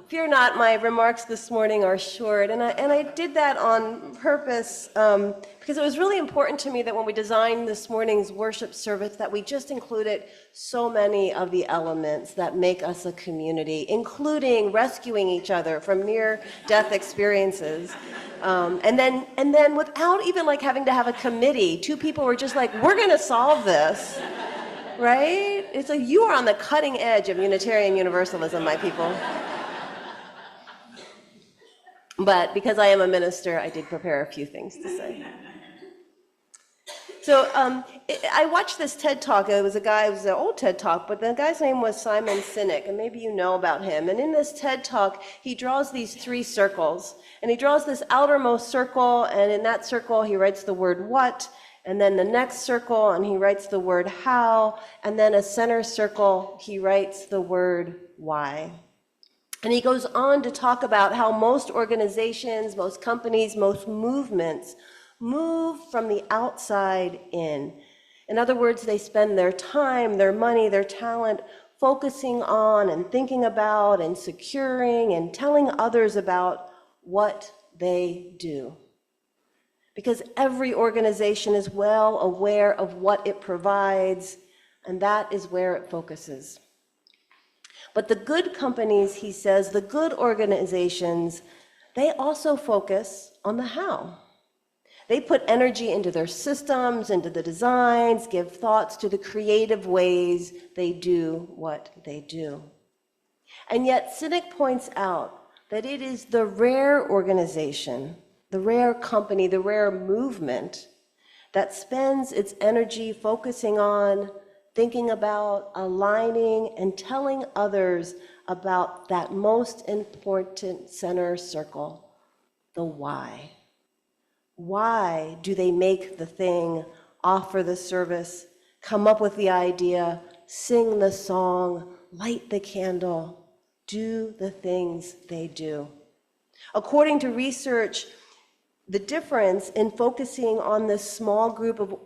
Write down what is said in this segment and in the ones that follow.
Fear not, my remarks this morning are short, and I did that on purpose because it was really important to me that when we designed this morning's worship service that we just included so many of the elements that make us a community, including rescuing each other from near-death experiences. And then without even like having to have a committee, two people were just like, we're going to solve this, right? It's like you are on the cutting edge of Unitarian Universalism, my people. But because I am a minister, I did prepare a few things to say. So I watched this TED Talk. It was an old TED Talk, but the guy's name was Simon Sinek, and maybe you know about him. And in this TED Talk, he draws these 3 circles. And he draws this outermost circle, and in that circle, he writes the word what, and then the next circle, and he writes the word how, and then a center circle, he writes the word why. And he goes on to talk about how most organizations, most companies, most movements move from the outside in. In other words, they spend their time, their money, their talent focusing on and thinking about and securing and telling others about what they do. Because every organization is well aware of what it provides, and that is where it focuses. But the good companies, he says, the good organizations, they also focus on the how. They put energy into their systems, into the designs, give thoughts to the creative ways they do what they do. And yet, Sinek points out that it is the rare organization, the rare company, the rare movement that spends its energy focusing on, thinking about, aligning, and telling others about that most important center circle, the why. Why do they make the thing, offer the service, come up with the idea, sing the song, light the candle, do the things they do? According to research, the difference in focusing on this small group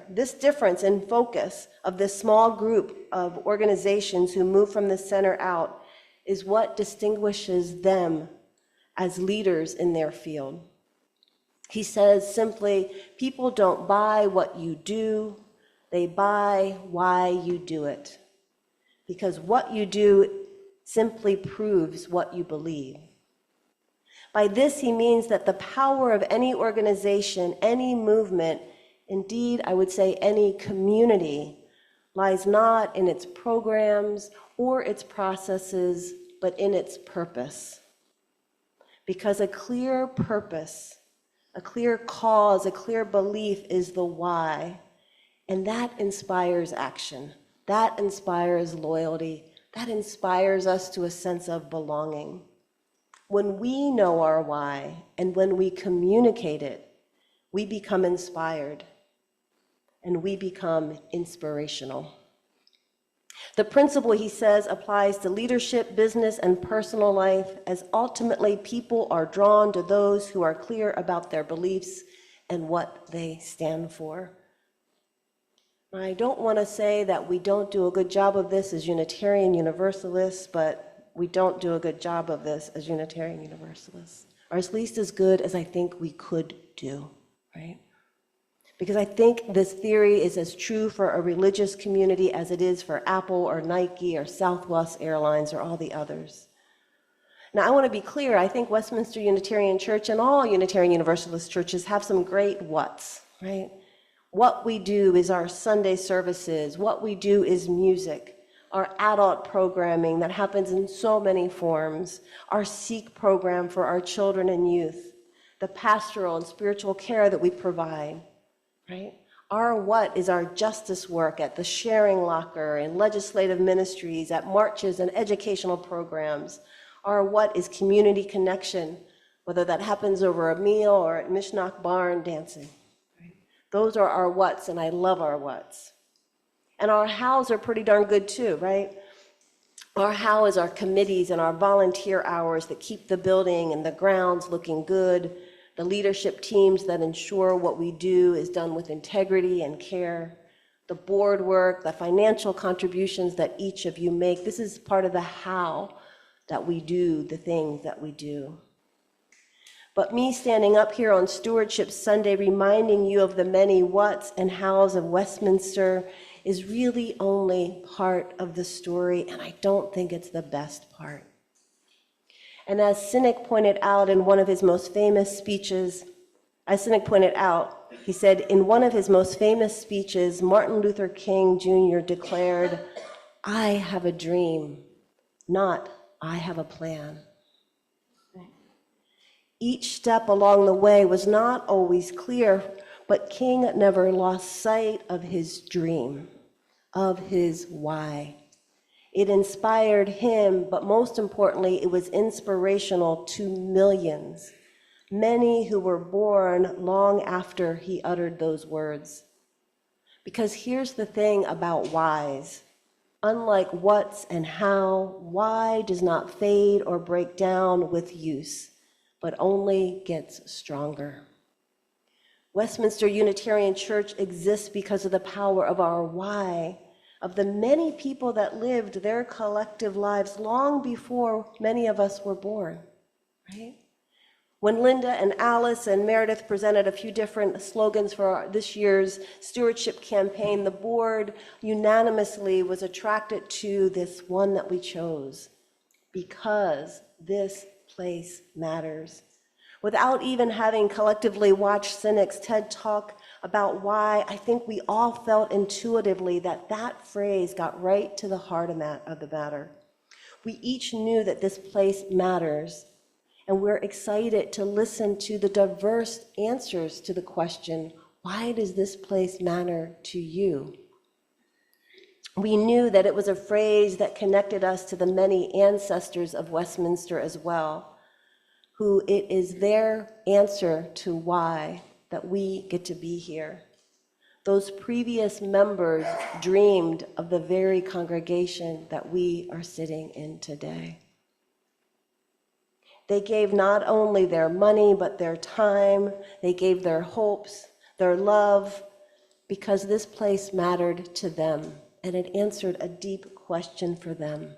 this difference in focus of this small group of organizations who move from the center out is what distinguishes them as leaders in their field. He says simply, people don't buy what you do, they buy why you do it. Because what you do simply proves what you believe. By this, he means that the power of any organization, any movement, indeed, I would say any community, lies not in its programs or its processes, but in its purpose. Because a clear purpose, a clear cause, a clear belief is the why, and that inspires action. That inspires loyalty. That inspires us to a sense of belonging. When we know our why and when we communicate it, we become inspired and we become inspirational. The principle, he says, applies to leadership, business, and personal life, as ultimately people are drawn to those who are clear about their beliefs and what they stand for. I don't want to say that we don't do a good job of this as Unitarian Universalists, but we don't do a good job of this as Unitarian Universalists, or at least as good as I think we could do, right? Because I think this theory is as true for a religious community as it is for Apple or Nike or Southwest Airlines or all the others. Now, I want to be clear. I think Westminster Unitarian Church and all Unitarian Universalist churches have some great whats, right? What we do is our Sunday services. What we do is music, our adult programming that happens in so many forms, our Seek program for our children and youth, the pastoral and spiritual care that we provide, right? Our what is our justice work at the Sharing Locker and legislative ministries, at marches and educational programs. Our what is community connection, whether that happens over a meal or at Mishnach Barn dancing. Those are our whats, and I love our whats. And our hows are pretty darn good too, right? Our how is our committees and our volunteer hours that keep the building and the grounds looking good, the leadership teams that ensure what we do is done with integrity and care, the board work, the financial contributions that each of you make. This is part of the how that we do the things that we do. But me standing up here on Stewardship Sunday reminding you of the many whats and hows of Westminster is really only part of the story, and I don't think it's the best part. And as Cynic pointed out in one of his most famous speeches, he said, in one of his most famous speeches, Martin Luther King Jr. declared, "I have a dream, not I have a plan." Each step along the way was not always clear, but King never lost sight of his dream, of his why. It inspired him, but most importantly, it was inspirational to millions, many who were born long after he uttered those words. Because here's the thing about whys. Unlike what's and how, why does not fade or break down with use, but only gets stronger. Westminster Unitarian Church exists because of the power of our why, of the many people that lived their collective lives long before many of us were born, right? When Linda and Alice and Meredith presented a few different slogans for this year's stewardship campaign, the board unanimously was attracted to this one that we chose, because this place matters. Without even having collectively watched Cynic's TED Talk about why, I think we all felt intuitively that that phrase got right to the heart of the matter. We each knew that this place matters, and we're excited to listen to the diverse answers to the question, why does this place matter to you? We knew that it was a phrase that connected us to the many ancestors of Westminster as well, who it is their answer to why that we get to be here. Those previous members dreamed of the very congregation that we are sitting in today. They gave not only their money, but their time. They gave their hopes, their love, because this place mattered to them, and it answered a deep question for them.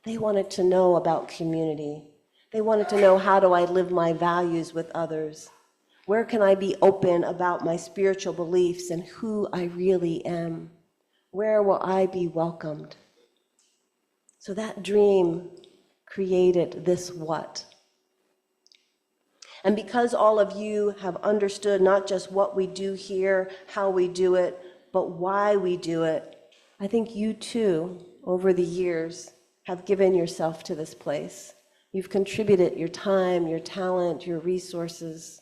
They wanted to know about community. They wanted to know, how do I live my values with others? Where can I be open about my spiritual beliefs and who I really am? Where will I be welcomed? So that dream created this what. And because all of you have understood not just what we do here, how we do it, but why we do it, I think you too, over the years, have given yourself to this place. You've contributed your time, your talent, your resources.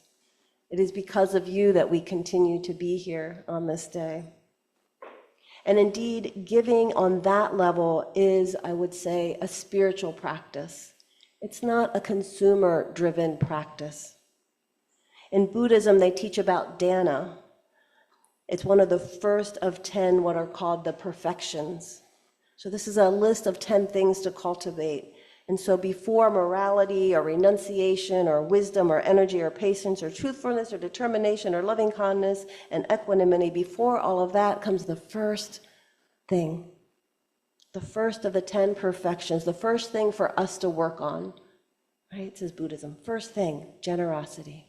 It is because of you that we continue to be here on this day. And indeed, giving on that level is, I would say, a spiritual practice. It's not a consumer-driven practice. In Buddhism, they teach about dana. It's one of the first of 10 what are called the perfections. So this is a list of 10 things to cultivate. And so before morality or renunciation or wisdom or energy or patience or truthfulness or determination or loving kindness and equanimity, before all of that comes the first thing, the first of the 10 perfections, the first thing for us to work on, right? Says Buddhism. First thing, generosity.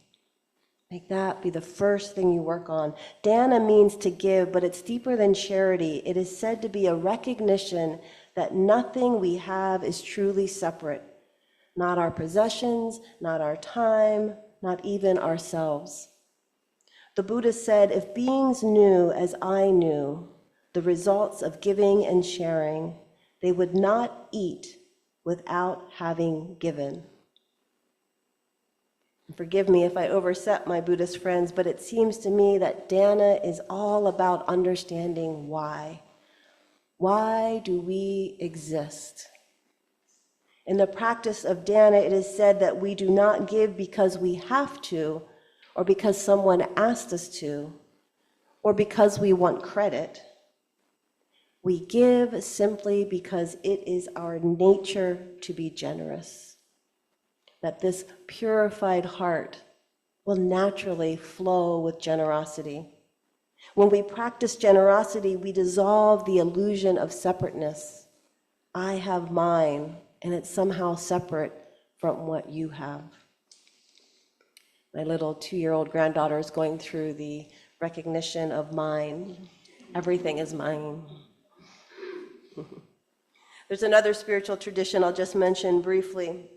Make that be the first thing you work on. Dana means to give, but it's deeper than charity. It is said to be a recognition that nothing we have is truly separate. Not our possessions, not our time, not even ourselves. The Buddha said, if beings knew as I knew the results of giving and sharing, they would not eat without having given. Forgive me if I overstep my Buddhist friends, but it seems to me that dana is all about understanding why. Why do we exist? In the practice of dana, it is said that we do not give because we have to, or because someone asked us to, or because we want credit. We give simply because it is our nature to be generous. That this purified heart will naturally flow with generosity. When we practice generosity, we dissolve the illusion of separateness. I have mine, and it's somehow separate from what you have. My little 2-year-old granddaughter is going through the recognition of mine. Everything is mine. There's another spiritual tradition I'll just mention briefly,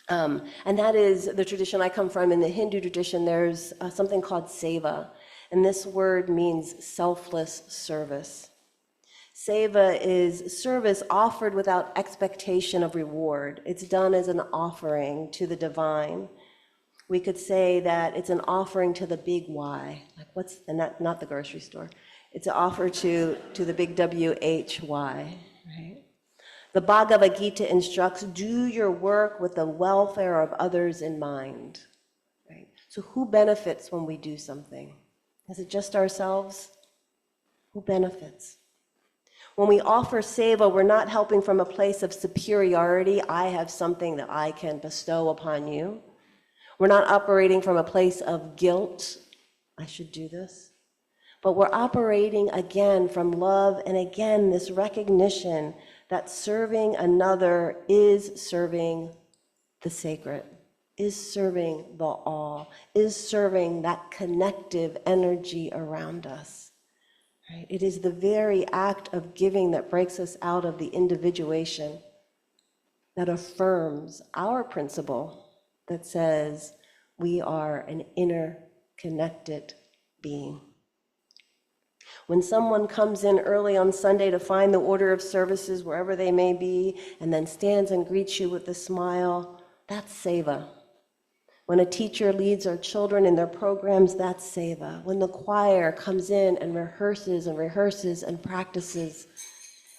and that is the tradition I come from. In the Hindu tradition, there's something called seva, and this word means selfless service. Seva is service offered without expectation of reward. It's done as an offering to the divine. We could say that it's an offering to the big why, and not the grocery store. It's an offer to the big WHY, right? The Bhagavad Gita instructs, do your work with the welfare of others in mind, right? So who benefits when we do something? Is it just ourselves? Who benefits? When we offer seva, we're not helping from a place of superiority. I have something that I can bestow upon you. We're not operating from a place of guilt. I should do this. But we're operating again from love, and again, this recognition that serving another is serving the sacred, is serving the all, is serving that connective energy around us. Right? It is the very act of giving that breaks us out of the individuation, that affirms our principle that says we are an interconnected being. When someone comes in early on Sunday to find the order of services wherever they may be, and then stands and greets you with a smile, that's seva. When a teacher leads our children in their programs, that's seva. When the choir comes in and rehearses and practices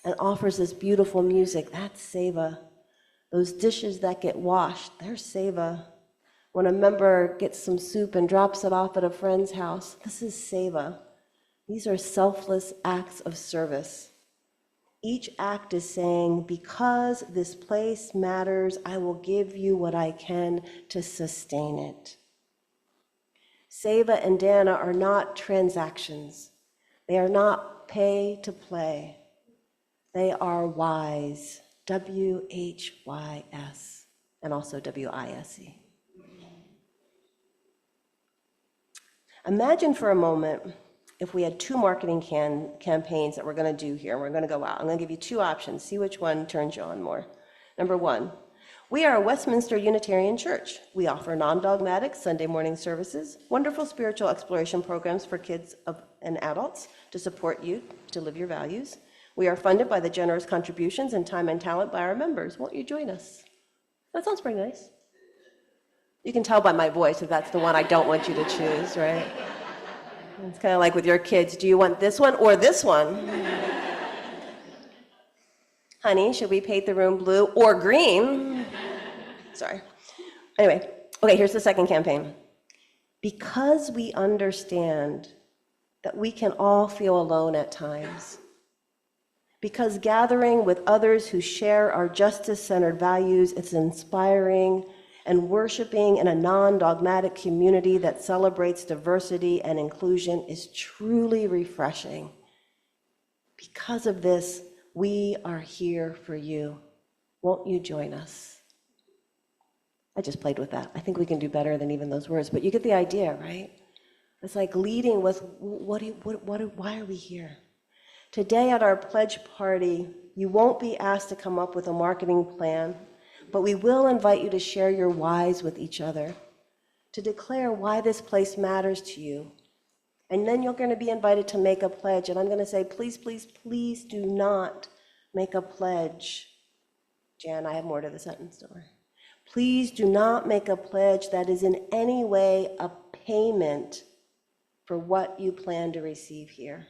and offers this beautiful music, that's seva. Those dishes that get washed, they're seva. When a member gets some soup and drops it off at a friend's house, this is seva. These are selfless acts of service. Each act is saying, because this place matters, I will give you what I can to sustain it. Seva and dana are not transactions. They are not pay to play. They are wise, WHYS, and also WISE. Imagine for a moment if we had 2 marketing campaigns that we're going to do here. We're going to go out. I'm going to give you 2 options. See which one turns you on more. Number 1, we are a Westminster Unitarian Church. We offer non-dogmatic Sunday morning services, wonderful spiritual exploration programs for kids and adults to support you to live your values. We are funded by the generous contributions and time and talent by our members. Won't you join us? That sounds pretty nice. You can tell by my voice if that's the one I don't want you to choose, right? It's kind of like with your kids. Do you want this one or this one? Honey, should we paint the room blue or green? Sorry. Anyway, okay, here's the second campaign. Because we understand that we can all feel alone at times, because gathering with others who share our justice-centered values is inspiring, and worshiping in a non-dogmatic community that celebrates diversity and inclusion is truly refreshing. Because of this, we are here for you. Won't you join us? I just played with that. I think we can do better than even those words, but you get the idea, right? It's like leading with, why are we here? Today at our pledge party, you won't be asked to come up with a marketing plan, but we will invite you to share your whys with each other, to declare why this place matters to you. And then you're going to be invited to make a pledge. And I'm going to say, please, please, please do not make a pledge. Jan, I have more to the sentence, don't worry. Please do not make a pledge that is in any way a payment for what you plan to receive here.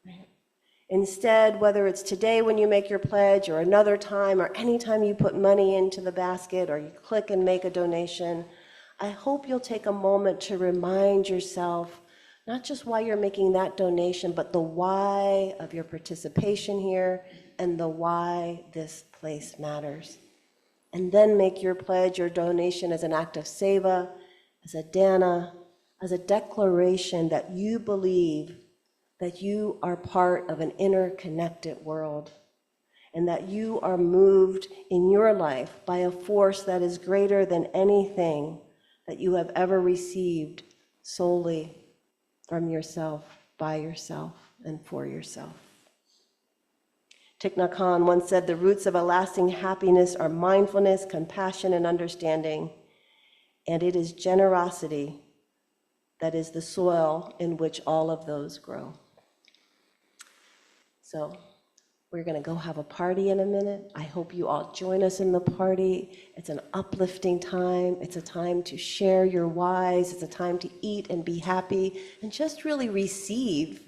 Right? Instead, whether it's today when you make your pledge or another time or any time you put money into the basket or you click and make a donation, I hope you'll take a moment to remind yourself not just why you're making that donation, but the why of your participation here and the why this place matters. And then make your pledge or donation as an act of seva, a as a dana, as a declaration that you believe that you are part of an interconnected world, and that you are moved in your life by a force that is greater than anything that you have ever received solely from yourself, by yourself, and for yourself. Thich Nhat Hanh once said, "The roots of a lasting happiness are mindfulness, compassion, and understanding, and it is generosity that is the soil in which all of those grow." So we're going to go have a party in a minute. I hope you all join us in the party. It's an uplifting time. It's a time to share your whys. It's a time to eat and be happy and just really receive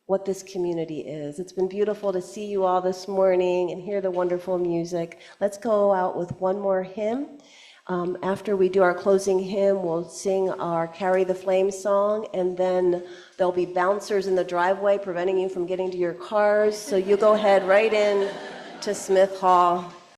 what this community is. It's been beautiful to see you all this morning and hear the wonderful music. Let's go out with one more hymn. After we do our closing hymn, we'll sing our Carry the Flame song, and then there'll be bouncers in the driveway preventing you from getting to your cars. So you go ahead right in to Smith Hall